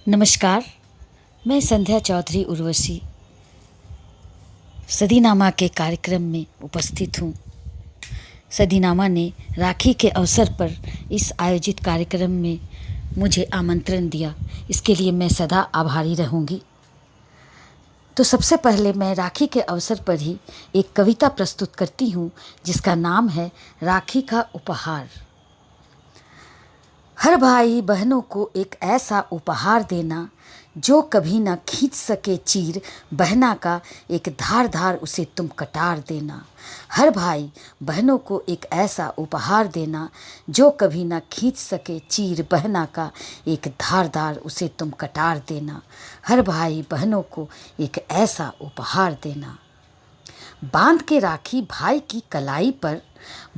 नमस्कार। मैं संध्या चौधरी उर्वशी सदीनामा के कार्यक्रम में उपस्थित हूँ। सदीनामा ने राखी के अवसर पर इस आयोजित कार्यक्रम में मुझे आमंत्रण दिया, इसके लिए मैं सदा आभारी रहूँगी। तो सबसे पहले मैं राखी के अवसर पर ही एक कविता प्रस्तुत करती हूँ जिसका नाम है राखी का उपहार। हर भाई बहनों को एक ऐसा उपहार देना जो कभी न खींच सके चीर बहना का, एक धार धार उसे तुम कटार देना। हर भाई बहनों को एक ऐसा उपहार देना जो कभी न खींच सके चीर बहना का, एक धार धार उसे तुम कटार देना। हर भाई बहनों को एक ऐसा उपहार देना। बांध के राखी भाई की कलाई पर,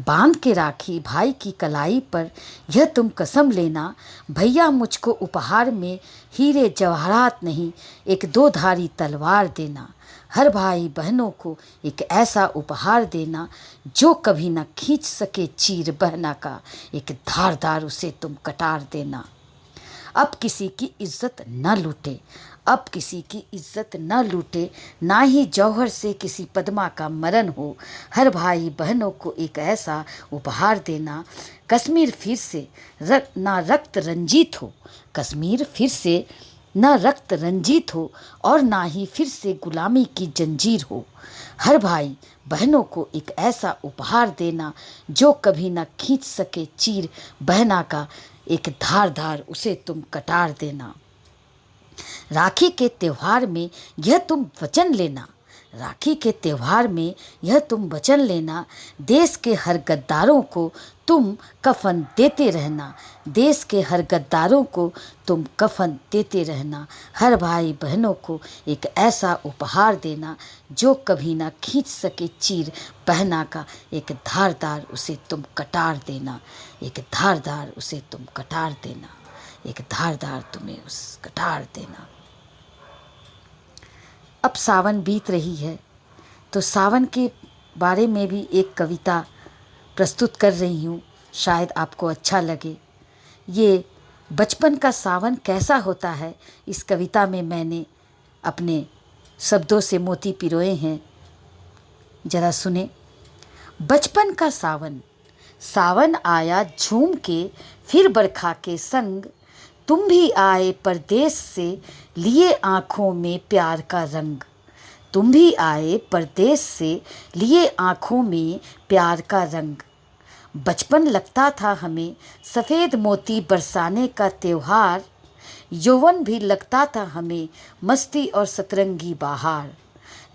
बांध के राखी भाई की कलाई पर, यह तुम कसम लेना भैया मुझको उपहार में हीरे जवाहरात नहीं, एक दो धारी तलवार देना। हर भाई बहनों को एक ऐसा उपहार देना जो कभी न खींच सके चीर बहना का, एक धार धार उसे तुम कटार देना। अब किसी की इज्जत न लूटे, अब किसी की इज्जत न लूटे, ना ही जौहर से किसी पद्मा का मरण हो। हर भाई बहनों को एक ऐसा उपहार देना, कश्मीर फिर से ना रक्त रंजित हो, कश्मीर फिर से न रक्त रंजित हो और ना ही फिर से गुलामी की जंजीर हो। हर भाई बहनों को एक ऐसा उपहार देना जो कभी न खींच सके चीर बहना का, एक धार धार उसे तुम कटार देना। राखी के त्योहार में यह तुम वचन लेना, राखी के त्योहार में यह तुम वचन लेना, देश के हर गद्दारों को तुम कफन देते रहना, देश के हर गद्दारों को तुम कफन देते रहना। हर भाई बहनों को एक ऐसा उपहार देना जो कभी ना खींच सके चीर बहना का, एक धारदार उसे तुम कटार देना, एक धारदार उसे तुम कटार देना, एक धारदार तुम्हें उस कटार देना। अब सावन बीत रही है तो सावन के बारे में भी एक कविता प्रस्तुत कर रही हूँ, शायद आपको अच्छा लगे। ये बचपन का सावन कैसा होता है, इस कविता में मैंने अपने शब्दों से मोती पिरोए हैं, जरा सुने। बचपन का सावन, सावन आया झूम के फिर बरखा के संग, तुम भी आए परदेस से लिए आँखों में प्यार का रंग, तुम भी आए परदेस से लिए आँखों में प्यार का रंग। बचपन लगता था हमें सफ़ेद मोती बरसाने का त्योहार, यौवन भी लगता था हमें मस्ती और सतरंगी बहार,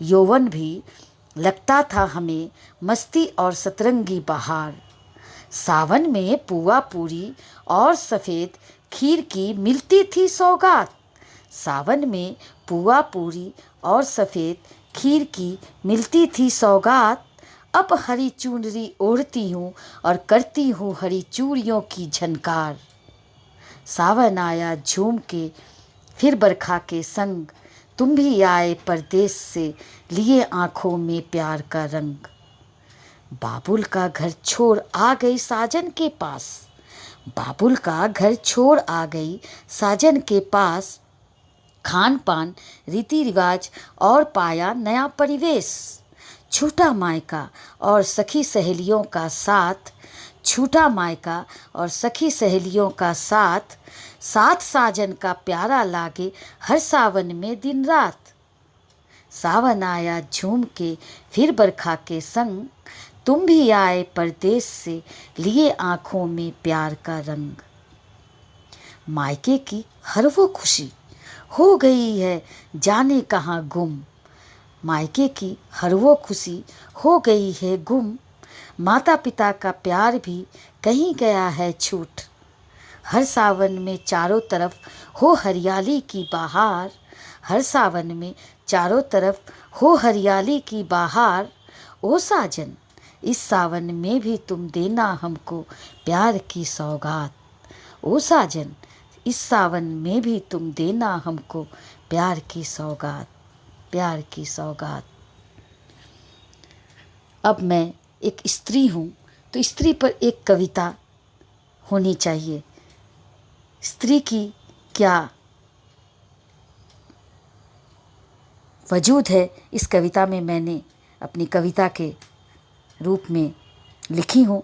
यौवन भी लगता था हमें मस्ती और सतरंगी बहार। सावन में पुआ पूरी और सफ़ेद खीर की मिलती थी सौगात, सावन में पुआ पूरी और सफ़ेद खीर की मिलती थी सौगात। अब हरी चुनरी ओढ़ती हूँ और करती हूँ हरी चूड़ियों की झनकार, सावन आया झूम के फिर बरखा के संग, तुम भी आए परदेस से लिए आँखों में प्यार का रंग। बाबुल का घर छोड़ आ गई साजन के पास, बाबुल का घर छोड़ आ गई साजन के पास, खान पान रीति रिवाज और पाया नया परिवेश, छूटा मायका और सखी सहेलियों का साथ, छूटा मायका और सखी सहेलियों का साथ, साथ साजन का प्यारा लागे हर सावन में दिन रात। सावन आया झूम के फिर बरखा के संग, तुम भी आए परदेस से लिए आँखों में प्यार का रंग। मायके की हर वो खुशी हो गई है जाने कहाँ गुम, मायके की हर वो खुशी हो गई है गुम, माता पिता का प्यार भी कहीं गया है छूट। हर सावन में चारों तरफ हो हरियाली की बहार, हर सावन में चारों तरफ हो हरियाली की बहार। ओ साजन इस सावन में भी तुम देना हमको प्यार की सौगात, ओ साजन इस सावन में भी तुम देना हमको प्यार की सौगात, प्यार की सौगात। अब मैं एक स्त्री हूँ तो स्त्री पर एक कविता होनी चाहिए। स्त्री की क्या वजूद है इस कविता में मैंने अपनी कविता के रूप में लिखी हूँ।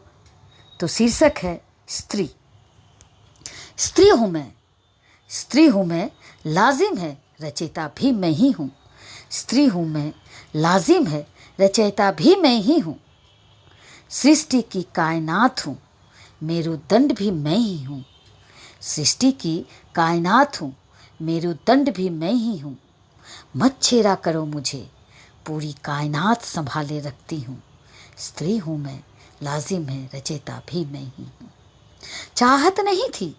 तो शीर्षक है स्त्री। स्त्री हूँ मैं, स्त्री हूँ मैं, लाजिम है रचयिता भी मैं ही हूँ। स्त्री हूँ मैं, लाजिम है रचयिता भी मैं ही हूँ। सृष्टि की कायनात हूँ, मेरुदंड भी मैं ही हूँ। सृष्टि की कायनात हूँ, मेरुदंड भी मैं ही हूँ। मत छेड़ा करो मुझे, पूरी कायनात संभाले रखती हूँ। स्त्री हूँ मैं, लाजिम है रचयिता भी मैं ही हूँ। चाहत नहीं थी,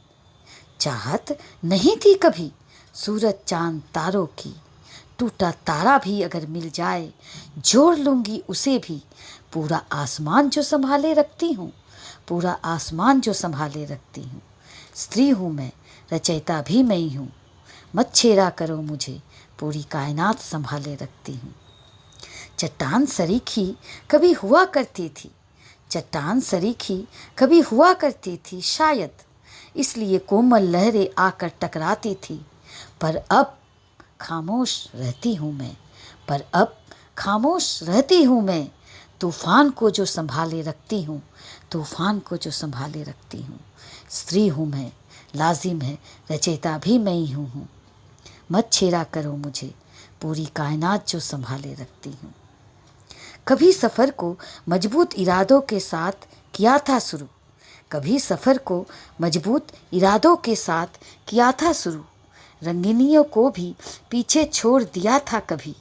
चाहत नहीं थी कभी सूरज चांद तारों की। टूटा तारा भी अगर मिल जाए, जोड़ लूँगी उसे भी। पूरा आसमान जो संभाले रखती हूँ, पूरा आसमान जो संभाले रखती हूँ। स्त्री हूँ मैं, रचयिता भी मैं ही हूँ। मत छेड़ा करो मुझे, पूरी कायनात संभाले रखती हूँ। चट्टान सरीखी कभी हुआ करती थी, चट्टान सरीखी कभी हुआ करती थी शायद, इसलिए कोमल लहरें आकर टकराती थी। पर अब खामोश रहती हूँ मैं, पर अब खामोश रहती हूँ मैं। तूफान को जो संभाले रखती हूँ, तूफान को जो संभाले रखती हूँ। स्त्री हूँ मैं, लाजिम है रचयिता भी मैं ही हूँ। मत छेड़ा करो मुझे, पूरी कायनात जो संभाले रखती हूँ। कभी सफ़र को मजबूत इरादों के साथ किया था शुरू, कभी सफ़र को मजबूत इरादों के साथ किया था शुरू। रंगीनियों को भी पीछे छोड़ दिया था कभी,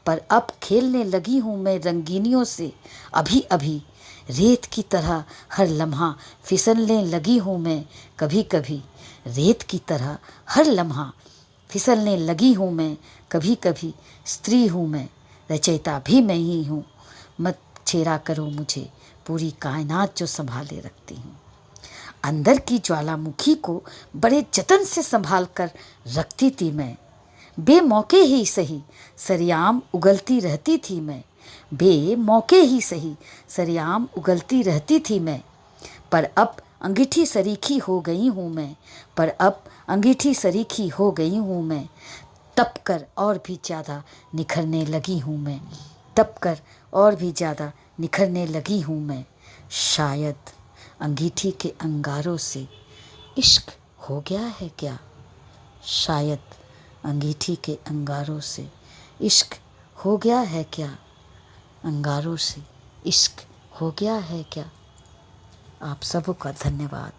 पर अब खेलने लगी हूँ मैं रंगीनियों से अभी अभी। रेत की तरह हर लम्हा फिसलने लगी हूँ मैं कभी कभी, रेत की तरह हर लम्हा फिसलने लगी हूँ मैं कभी कभी। स्त्री हूँ मैं, रचयिता भी मैं ही हूँ। मत छेड़ा करो मुझे, पूरी कायनात जो संभाले रखती हूँ। अंदर की ज्वालामुखी को बड़े जतन से संभाल कर रखती थी मैं, बेमौके ही सही सरेआम उगलती रहती थी मैं, बेमौके ही सही सरेआम उगलती रहती थी मैं। पर अब अंगीठी सरीखी हो गई हूँ मैं, पर अब अंगीठी सरीखी हो गई हूँ मैं। तप कर और भी ज़्यादा निखरने लगी हूँ मैं, तप कर और भी ज़्यादा निखरने लगी हूँ मैं। शायद अंगीठी के अंगारों से इश्क हो गया है क्या, शायद अंगीठी के अंगारों से इश्क हो गया है क्या, अंगारों से इश्क हो गया है क्या। आप सबका धन्यवाद।